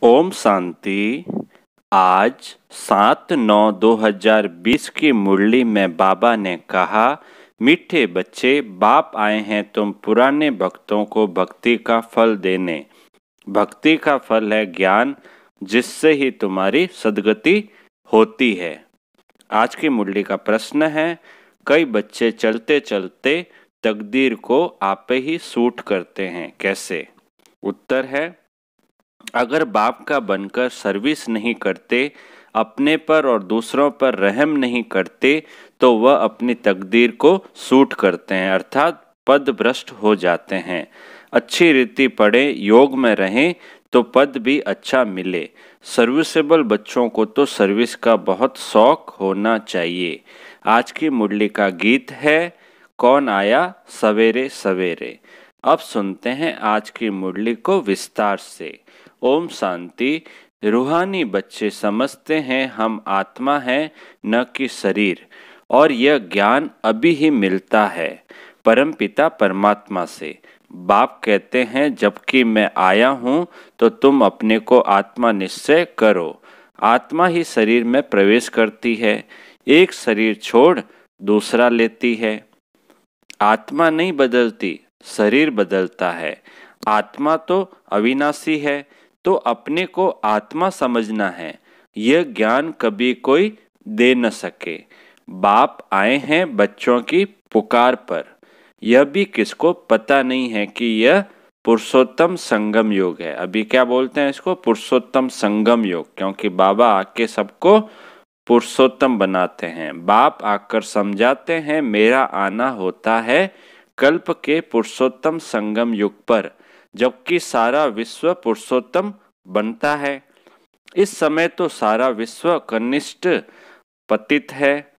ओम शांति। आज 7/9/2020 की मुरली में बाबा ने कहा, मीठे बच्चे, बाप आए हैं तुम पुराने भक्तों को भक्ति का फल देने। भक्ति का फल है ज्ञान, जिससे ही तुम्हारी सद्गति होती है। आज की मुरली का प्रश्न है, कई बच्चे चलते चलते तकदीर को आपे ही सूट करते हैं, कैसे? उत्तर है, अगर बाप का बनकर सर्विस नहीं करते, अपने पर और दूसरों पर रहम नहीं करते, तो वह अपनी तकदीर को सूट करते हैं, अर्थात पद भ्रष्ट हो जाते हैं। अच्छी रीति पढ़े, योग में रहें तो पद भी अच्छा मिले। सर्विसेबल बच्चों को तो सर्विस का बहुत शौक होना चाहिए। आज की मुरली का गीत है, कौन आया सवेरे सवेरे। अब सुनते हैं आज की मुरली को विस्तार से। ओम शांति। रूहानी बच्चे समझते हैं हम आत्मा हैं, न कि शरीर, और यह ज्ञान अभी ही मिलता है परमपिता परमात्मा से। बाप कहते हैं, जबकि मैं आया हूँ तो तुम अपने को आत्मा निश्चय करो। आत्मा ही शरीर में प्रवेश करती है, एक शरीर छोड़ दूसरा लेती है। आत्मा नहीं बदलती, शरीर बदलता है। आत्मा तो अविनाशी है, तो अपने को आत्मा समझना है। यह ज्ञान कभी कोई दे न सके। बाप आए हैं बच्चों की पुकार पर। यह भी किसको पता नहीं है कि यह पुरुषोत्तम संगम योग है। अभी क्या बोलते हैं इसको? पुरुषोत्तम संगम योग, क्योंकि बाबा आके सबको पुरुषोत्तम बनाते हैं। बाप आकर समझाते हैं, मेरा आना होता है कल्प के पुरुषोत्तम संगम युग पर, जबकि सारा विश्व पुरुषोत्तम बनता है। इस समय तो सारा विश्व कनिष्ठ पतित है।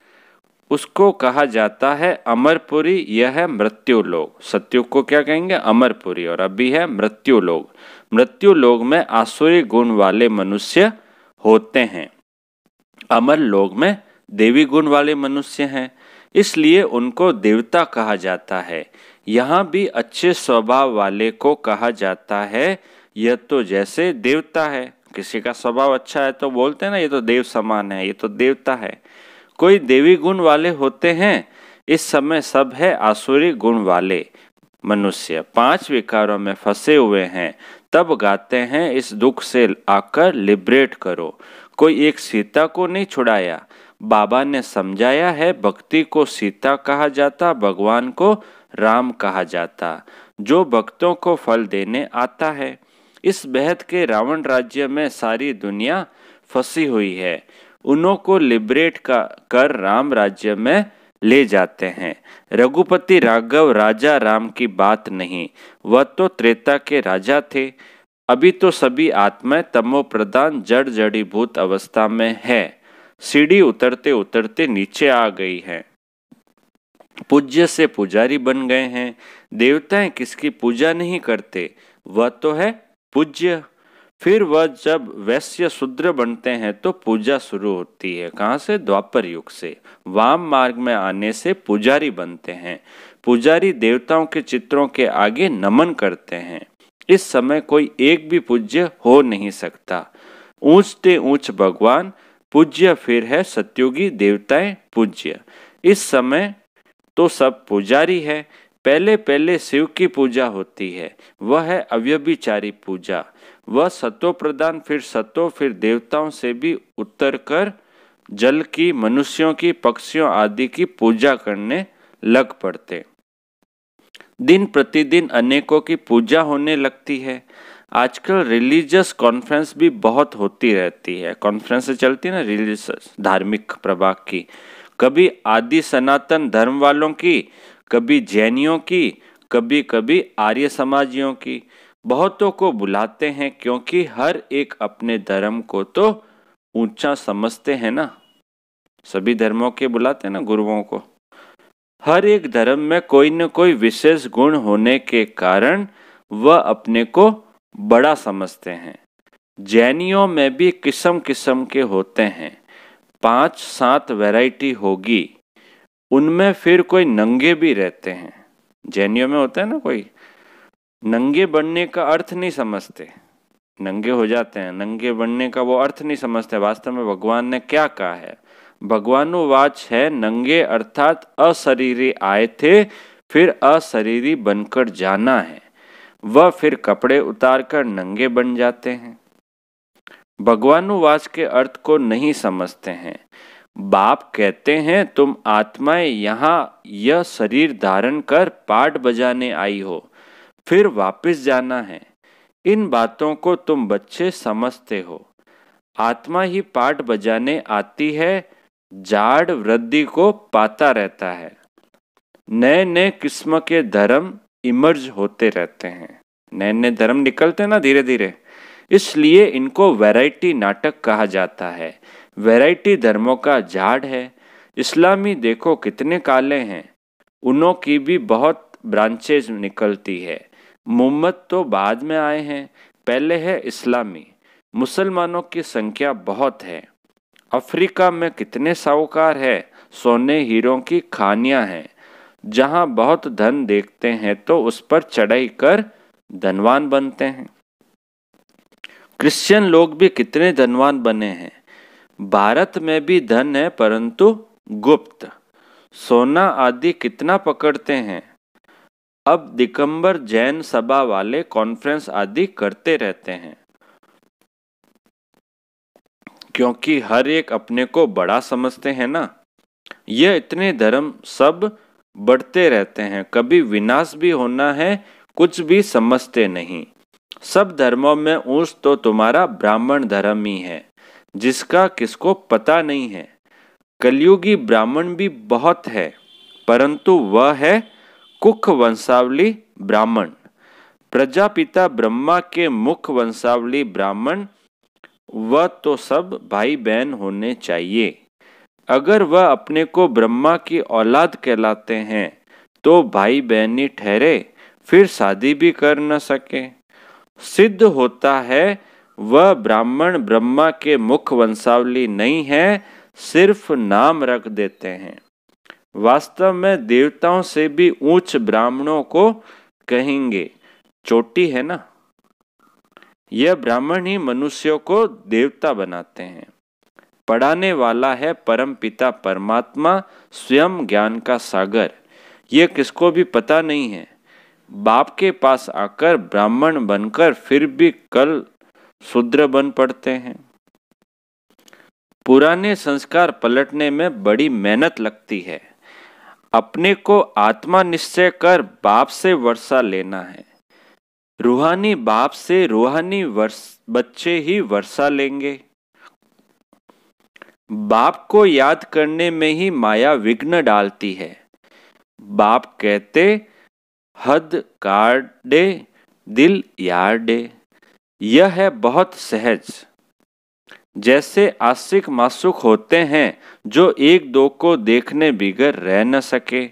उसको कहा जाता है अमरपुरी, यह है मृत्यु लोक। सत्युग को क्या कहेंगे? अमरपुरी। और अभी है मृत्यु लोक। मृत्यु लोक में आसुरी गुण वाले मनुष्य होते हैं। अमर लोक में देवी गुण वाले मनुष्य हैं, इसलिए उनको देवता कहा जाता है। यहाँ भी अच्छे स्वभाव वाले को कहा जाता है, यह तो जैसे देवता है। किसी का स्वभाव अच्छा है तो बोलते हैं ना, ये तो देव समान है, ये तो देवता है। कोई देवी गुण वाले होते हैं। इस समय सब है आसुरी गुण वाले मनुष्य, 5 विकारों में फंसे हुए हैं। तब गाते हैं, इस दुख से आकर लिबरेट करो। कोई एक सीता को नहीं छुड़ाया। बाबा ने समझाया है, भक्ति को सीता कहा जाता, भगवान को राम कहा जाता, जो भक्तों को फल देने आता है। इस बेहद के रावण राज्य में सारी दुनिया फंसी हुई है। उन्हों को लिबरेट कर राम राज्य में ले जाते हैं। रघुपति राघव राजा राम की बात नहीं, वह तो त्रेता के राजा थे। अभी तो सभी आत्माएं तमो प्रधान जड़ जड़ीभूत अवस्था में है। सीढ़ी उतरते उतरते नीचे आ गई है। पूज्य से पुजारी बन गए हैं। देवताएं किसकी पूजा नहीं करते, वह तो है पूज्य। फिर वह जब वैश्य शूद्र बनते हैं तो पूजा शुरू होती है। कहाँ से? द्वापर युग से। वाम मार्ग में आने से पुजारी बनते हैं। पुजारी देवताओं के चित्रों के आगे नमन करते हैं। इस समय कोई एक भी पूज्य हो नहीं सकता। ऊंचते ऊंच भगवान पूज्य, फिर है सत्युगी देवताएं पूज्य। इस समय तो सब पुजारी है। पहले पहले शिव की पूजा होती है, वह है अव्यभिचारी पूजा। वह सतो प्रदान, फिर सतो, फिर देवताओं से भी उत्तर कर जल की, मनुष्यों की, पक्षियों आदि की पूजा करने लग पड़ते। दिन प्रतिदिन अनेकों की पूजा होने लगती है। आजकल रिलीजियस कॉन्फ्रेंस भी बहुत होती रहती है। कॉन्फ्रेंस चलती है ना, रिलीजियस धार्मिक प्रभाग की। कभी आदि सनातन धर्म वालों की, कभी जैनियों की, कभी कभी आर्य समाजियों की। बहुतों को बुलाते हैं, क्योंकि हर एक अपने धर्म को तो ऊंचा समझते हैं ना। सभी धर्मों के बुलाते हैं ना गुरुओं को। हर एक धर्म में कोई न कोई विशेष गुण होने के कारण वह अपने को बड़ा समझते हैं। जैनियों में भी किस्म किस्म के होते हैं। 5-7 वैरायटी होगी। उनमें फिर कोई नंगे भी रहते हैं। जैनियों में होता है ना, कोई नंगे बनने का अर्थ नहीं समझते। नंगे हो जाते हैं। नंगे बनने का वो अर्थ नहीं समझते वास्तव में भगवान ने क्या कहा है। भगवानुवाच है नंगे अर्थात अशरीरी आए थे, फिर अशरीरी बनकर जाना है। वह फिर कपड़े उतारकर नंगे बन जाते हैं। भगवानुवाच के अर्थ को नहीं समझते हैं। बाप कहते हैं तुम आत्माएं यहाँ यह शरीर धारण कर पाठ बजाने आई हो, फिर वापस जाना है। इन बातों को तुम बच्चे समझते हो। आत्मा ही पाठ बजाने आती है, जाड़ वृद्धि को पाता रहता है। नए नए किस्म के धर्म इमर्ज होते रहते हैं। नए नए धर्म निकलते हैं ना धीरे धीरे, इसलिए इनको वैरायटी नाटक कहा जाता है। वैरायटी धर्मों का झाड़ है। इस्लामी देखो कितने काले हैं, उनों की भी बहुत ब्रांचेज निकलती है। मोहम्मद तो बाद में आए हैं, पहले है इस्लामी। मुसलमानों की संख्या बहुत है। अफ्रीका में कितने साहूकार है, सोने हीरों की खानियां हैं। जहां बहुत धन देखते हैं तो उस पर चढ़ाई कर धनवान बनते हैं। क्रिश्चियन लोग भी कितने धनवान बने हैं। भारत में भी धन है परंतु गुप्त। सोना आदि कितना पकड़ते हैं। अब दिगंबर जैन सभा वाले कॉन्फ्रेंस आदि करते रहते हैं, क्योंकि हर एक अपने को बड़ा समझते हैं ना। यह इतने धर्म सब बढ़ते रहते हैं, कभी विनाश भी होना है, कुछ भी समझते नहीं। सब धर्मों में ऊंच तो तुम्हारा ब्राह्मण धर्म ही है, जिसका किसको पता नहीं है। कलयुगी ब्राह्मण भी बहुत है, परंतु वह है कुख वंशावली ब्राह्मण। प्रजापिता ब्रह्मा के मुख वंशावली ब्राह्मण, वह तो सब भाई बहन होने चाहिए। अगर वह अपने को ब्रह्मा की औलाद कहलाते हैं तो भाई बहनी ठहरे, फिर शादी भी कर न सके। सिद्ध होता है वह ब्राह्मण ब्रह्मा के मुख वंशावली नहीं है, सिर्फ नाम रख देते हैं। वास्तव में देवताओं से भी ऊंच ब्राह्मणों को कहेंगे। चोटी है ना, यह ब्राह्मण ही मनुष्यों को देवता बनाते हैं। पढ़ाने वाला है परम पिता परमात्मा, स्वयं ज्ञान का सागर। यह किसको भी पता नहीं है। बाप के पास आकर ब्राह्मण बनकर फिर भी कल शूद्र बन पड़ते हैं। पुराने संस्कार पलटने में बड़ी मेहनत लगती है। अपने को आत्मा निश्चय कर बाप से वर्षा लेना है। रूहानी बाप से रूहानी बच्चे ही वर्षा लेंगे। बाप को याद करने में ही माया विघ्न डालती है। बाप कहते हद काटे दिल यार डे। यह है बहुत सहज। जैसे आशिक मासूक होते हैं जो एक दो को देखने बिगर रह न सके।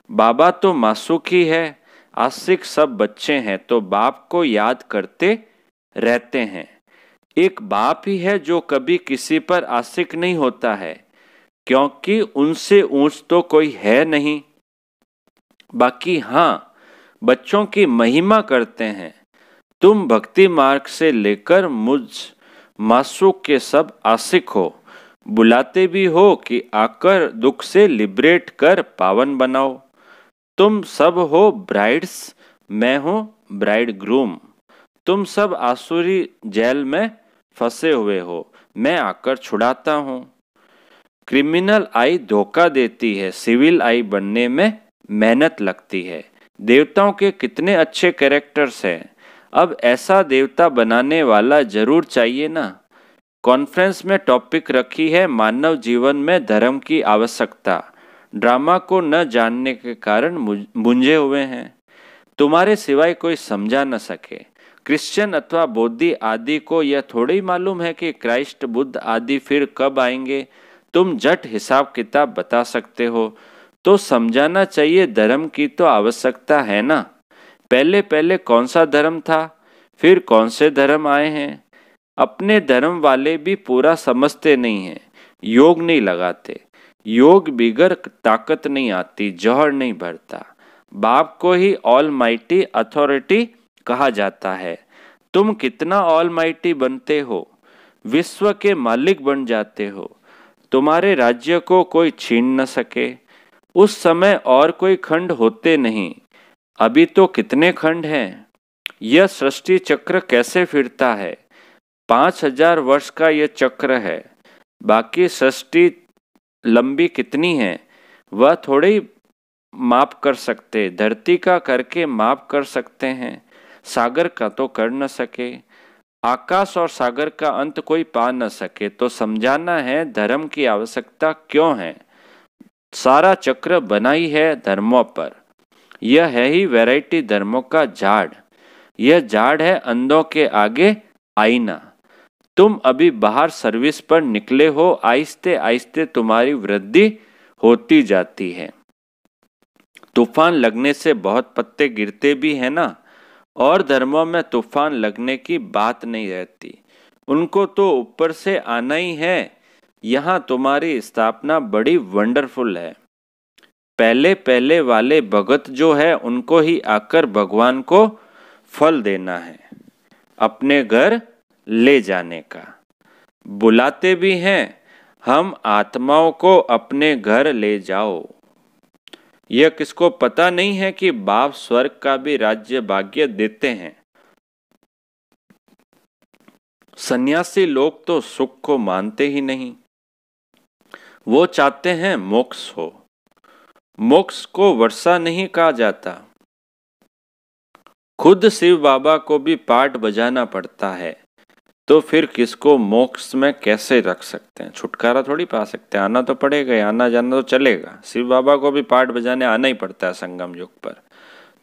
बाबा तो मासूक ही है, आशिक सब बच्चे हैं तो बाप को याद करते रहते हैं। एक बाप ही है जो कभी किसी पर आशिक नहीं होता है, क्योंकि उनसे ऊंच तो कोई है नहीं। बाकी हाँ, बच्चों की महिमा करते हैं। तुम भक्ति मार्ग से लेकर मुझ मासूक के सब आशिक हो। बुलाते भी हो कि आकर दुख से लिबरेट कर पावन बनाओ। तुम सब हो ब्राइड्स, मैं हूँ ब्राइड ग्रूम। तुम सब आसुरी जेल में फंसे हुए हो, मैं आकर छुड़ाता हूँ। क्रिमिनल आई धोखा देती है, सिविल आई बनने में मेहनत लगती है। देवताओं के कितने अच्छे कैरेक्टर्स हैं। अब ऐसा देवता बनाने वाला जरूर चाहिए ना। कॉन्फ्रेंस में टॉपिक रखी है मानव जीवन में धर्म की आवश्यकता। ड्रामा को न जानने के कारण मुंझे हुए हैं। तुम्हारे सिवाय कोई समझा न सके। क्रिश्चियन अथवा बौद्धि आदि को यह थोड़ी ही मालूम है कि क्राइस्ट बुद्ध आदि फिर कब आएंगे। तुम झट हिसाब किताब बता सकते हो तो समझाना चाहिए धर्म की तो आवश्यकता है ना। पहले पहले कौन सा धर्म था, फिर कौन से धर्म आए हैं। अपने धर्म वाले भी पूरा समझते नहीं हैं, योग नहीं लगाते। योग बिगर ताकत नहीं आती, जौहर नहीं भरता। बाप को ही ऑल माइटी अथॉरिटी कहा जाता है। तुम कितना ऑलमाइटी बनते हो, विश्व के मालिक बन जाते हो। तुम्हारे राज्य को कोई छीन न सके। उस समय और कोई खंड होते नहीं, अभी तो कितने खंड हैं। यह सृष्टि चक्र कैसे फिरता है। 5000 वर्ष का यह चक्र है। बाकी सृष्टि लंबी कितनी है वह थोड़े ही माप कर सकते। धरती का करके माप कर सकते हैं, सागर का तो कर न सके। आकाश और सागर का अंत कोई पा न सके। तो समझाना है धर्म की आवश्यकता क्यों है। सारा चक्र बना ही है धर्मों पर। यह है ही वैरायटी धर्मों का झाड़। यह झाड़ है अंधों के आगे आईना। तुम अभी बाहर सर्विस पर निकले हो, आहिस्ते आहिस्ते तुम्हारी वृद्धि होती जाती है। तूफान लगने से बहुत पत्ते गिरते भी है ना। और धर्मों में तूफान लगने की बात नहीं रहती, उनको तो ऊपर से आना ही है। यहाँ तुम्हारी स्थापना बड़ी वंडरफुल है। पहले पहले वाले भगत जो है उनको ही आकर भगवान को फल देना है, अपने घर ले जाने का। बुलाते भी हैं, हम आत्माओं को अपने घर ले जाओ। यह किसको पता नहीं है कि बाप स्वर्ग का भी राज्य भाग्य देते हैं। सन्यासी लोग तो सुख को मानते ही नहीं, वो चाहते हैं मोक्ष हो। मोक्ष को वर्षा नहीं कहा जाता। खुद शिव बाबा को भी पाठ बजाना पड़ता है, तो फिर किसको मोक्ष में कैसे रख सकते हैं। छुटकारा थोड़ी पा सकते हैं, आना तो पड़ेगा, आना जाना तो चलेगा। शिव बाबा को भी पाठ बजाने आना ही पड़ता है संगम युग पर।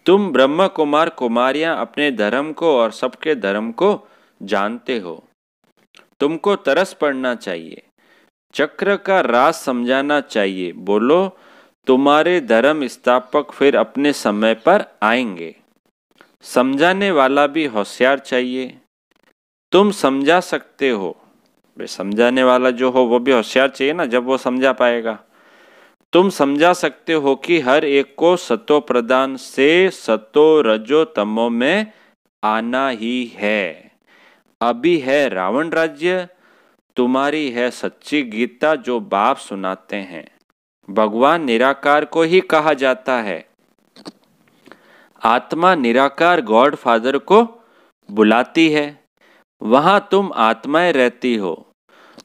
तुम ब्रह्म कुमार कुमारियां अपने धर्म को और सबके धर्म को जानते हो। तुमको तरस पड़ना चाहिए, चक्र का राज समझाना चाहिए। बोलो तुम्हारे धर्म स्थापक फिर अपने समय पर आएंगे। समझाने वाला भी होशियार चाहिए। तुम समझा सकते हो, समझाने वाला जो हो वो भी होशियार चाहिए ना, जब वो समझा पाएगा। तुम समझा सकते हो कि हर एक को सतो प्रदान से सतो रजो तमो में आना ही है। अभी है रावण राज्य, तुम्हारी है सच्ची गीता जो बाप सुनाते हैं। भगवान निराकार को ही कहा जाता है। आत्मा निराकार गॉड फादर को बुलाती है। वहां तुम आत्माएं रहती हो,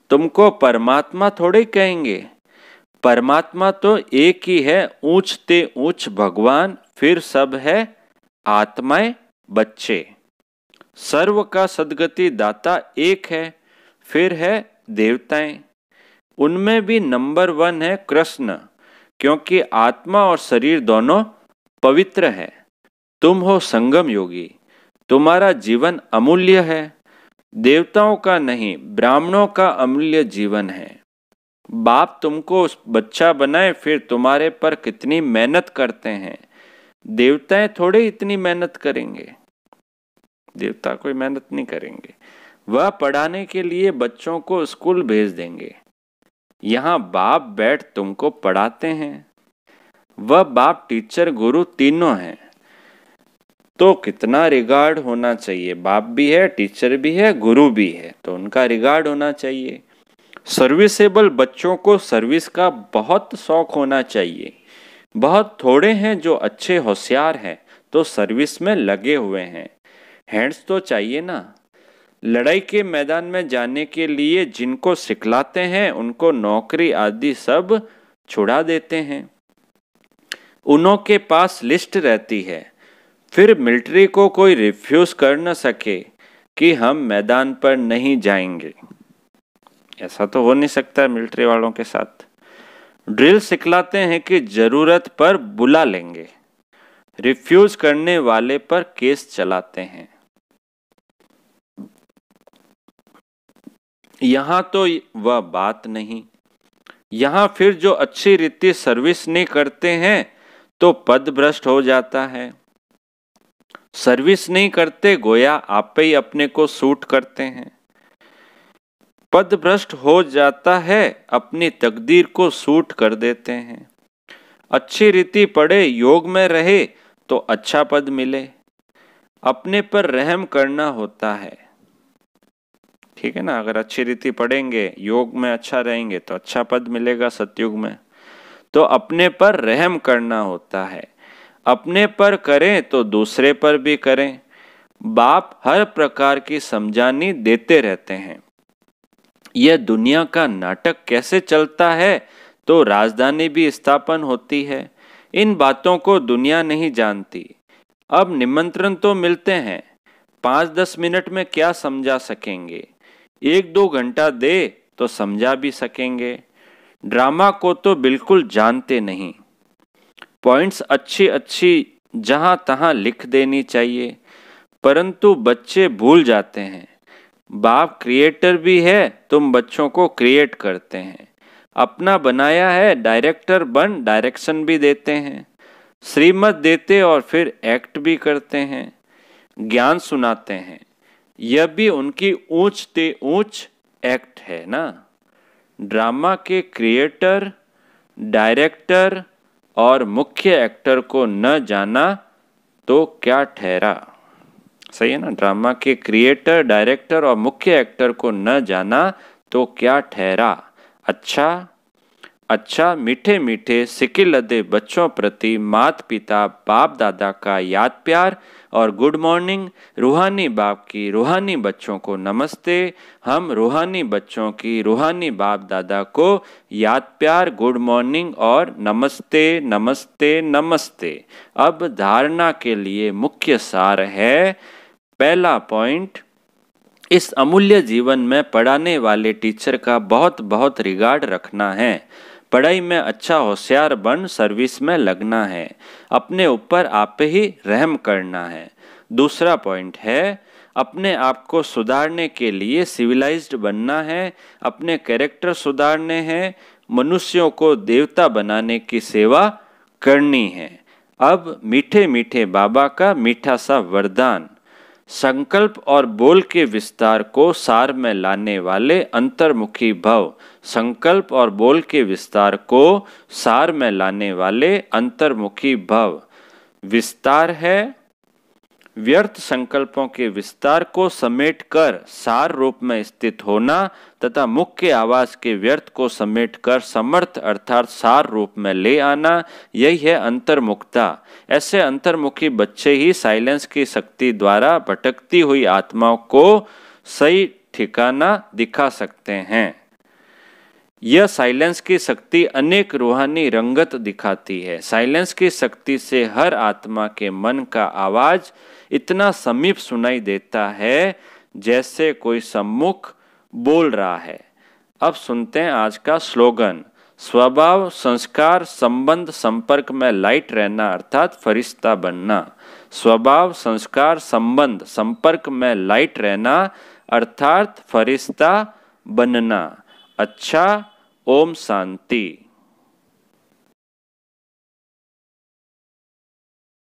तुमको परमात्मा थोड़े कहेंगे। परमात्मा तो एक ही है, ऊंच ते ऊंच भगवान, फिर सब है आत्माएं बच्चे। सर्व का सदगति दाता एक है, फिर है देवताएं। उनमें भी नंबर 1 है कृष्ण, क्योंकि आत्मा और शरीर दोनों पवित्र है। तुम हो संगम योगी, तुम्हारा जीवन अमूल्य है। देवताओं का नहीं, ब्राह्मणों का अमूल्य जीवन है। बाप तुमको बच्चा बनाए, फिर तुम्हारे पर कितनी मेहनत करते हैं। देवताएं थोड़े इतनी मेहनत करेंगे, देवता कोई मेहनत नहीं करेंगे। वह पढ़ाने के लिए बच्चों को स्कूल भेज देंगे। यहाँ बाप बैठ तुमको पढ़ाते हैं। वह बाप टीचर गुरु तीनों हैं, तो कितना रिगार्ड होना चाहिए। बाप भी है, टीचर भी है, गुरु भी है, तो उनका रिगार्ड होना चाहिए। सर्विसेबल बच्चों को सर्विस का बहुत शौक होना चाहिए। बहुत थोड़े हैं जो अच्छे होशियार हैं तो सर्विस में लगे हुए हैं। हैंड्स तो चाहिए ना। लड़ाई के मैदान में जाने के लिए जिनको सिखलाते हैं उनको नौकरी आदि सब छुड़ा देते हैं। उन्हों के पास लिस्ट रहती है, फिर मिलिट्री को कोई रिफ्यूज कर न सके कि हम मैदान पर नहीं जाएंगे। ऐसा तो हो नहीं सकता मिलिट्री वालों के साथ। ड्रिल सिखलाते हैं कि जरूरत पर बुला लेंगे, रिफ्यूज करने वाले पर केस चलाते हैं। यहाँ तो वह बात नहीं। यहाँ फिर जो अच्छी रीति सर्विस नहीं करते हैं तो पद भ्रष्ट हो जाता है। सर्विस नहीं करते गोया आप ही अपने को सूट करते हैं। पद भ्रष्ट हो जाता है, अपनी तकदीर को सूट कर देते हैं। अच्छी रीति पढ़े, योग में रहे तो अच्छा पद मिले। अपने पर रहम करना होता है। ठीक है ना, अगर अच्छी रीति पढ़ेंगे, योग में अच्छा रहेंगे तो अच्छा पद मिलेगा सतयुग में। तो अपने पर रहम करना होता है, अपने पर करें तो दूसरे पर भी करें। बाप हर प्रकार की समझानी देते रहते हैं। यह दुनिया का नाटक कैसे चलता है तो राजधानी भी स्थापन होती है। इन बातों को दुनिया नहीं जानती। अब निमंत्रण तो मिलते हैं, 5-10 मिनट में क्या समझा सकेंगे, 1-2 घंटा दे तो समझा भी सकेंगे। ड्रामा को तो बिल्कुल जानते नहीं। पॉइंट्स अच्छी अच्छी जहां तहां लिख देनी चाहिए, परंतु बच्चे भूल जाते हैं। बाप क्रिएटर भी है, तुम बच्चों को क्रिएट करते हैं। अपना बनाया है, डायरेक्टर बन डायरेक्शन भी देते हैं। श्रीमत देते और फिर एक्ट भी करते हैं। ज्ञान सुनाते हैं, यह भी उनकी ऊंच ते ऊंच एक्ट है ना। ड्रामा के क्रिएटर, डायरेक्टर और मुख्य एक्टर को न जाना तो क्या ठहरा। सही है ना, ड्रामा के क्रिएटर, डायरेक्टर और मुख्य एक्टर को न जाना तो क्या ठहरा। अच्छा अच्छा मीठे मीठे सिकिलदे बच्चों प्रति माता पिता बाप दादा का याद प्यार और गुड मॉर्निंग। रूहानी बाप की रूहानी बच्चों को नमस्ते। हम रूहानी बच्चों की रूहानी बाप दादा को याद प्यार, गुड मॉर्निंग और नमस्ते नमस्ते नमस्ते। अब धारणा के लिए मुख्य सार है। पहला पॉइंट, इस अमूल्य जीवन में पढ़ाने वाले टीचर का बहुत बहुत रिगार्ड रखना है। पढ़ाई में अच्छा होशियार बन सर्विस में लगना है। अपने ऊपर आप ही रहम करना है। दूसरा पॉइंट है, अपने आप को सुधारने के लिए सिविलाइज्ड बनना है। अपने कैरेक्टर सुधारने हैं। मनुष्यों को देवता बनाने की सेवा करनी है। अब मीठे मीठे बाबा का मीठा सा वरदान। संकल्प और बोल के विस्तार को सार में लाने वाले अंतर्मुखी भव। संकल्प और बोल के विस्तार को सार में लाने वाले अंतर्मुखी भव। विस्तार है व्यर्थ संकल्पों के विस्तार को समेटकर सार रूप में स्थित होना तथा मुख्य आवाज के व्यर्थ को समेटकर समर्थ अर्थात सार रूप में ले आना, यही है अंतर्मुखता। ऐसे अंतर्मुखी बच्चे ही साइलेंस की शक्ति द्वारा भटकती हुई आत्माओं को सही ठिकाना दिखा सकते हैं। यह साइलेंस की शक्ति अनेक रूहानी रंगत दिखाती है। साइलेंस की शक्ति से हर आत्मा के मन का आवाज इतना समीप सुनाई देता है जैसे कोई सम्मुख बोल रहा है। अब सुनते हैं आज का स्लोगन। स्वभाव, संस्कार, संबंध, संपर्क में लाइट रहना अर्थात फरिश्ता बनना। स्वभाव, संस्कार, संबंध, संपर्क में लाइट रहना अर्थात फरिश्ता बनना। अच्छा, ओम शांति।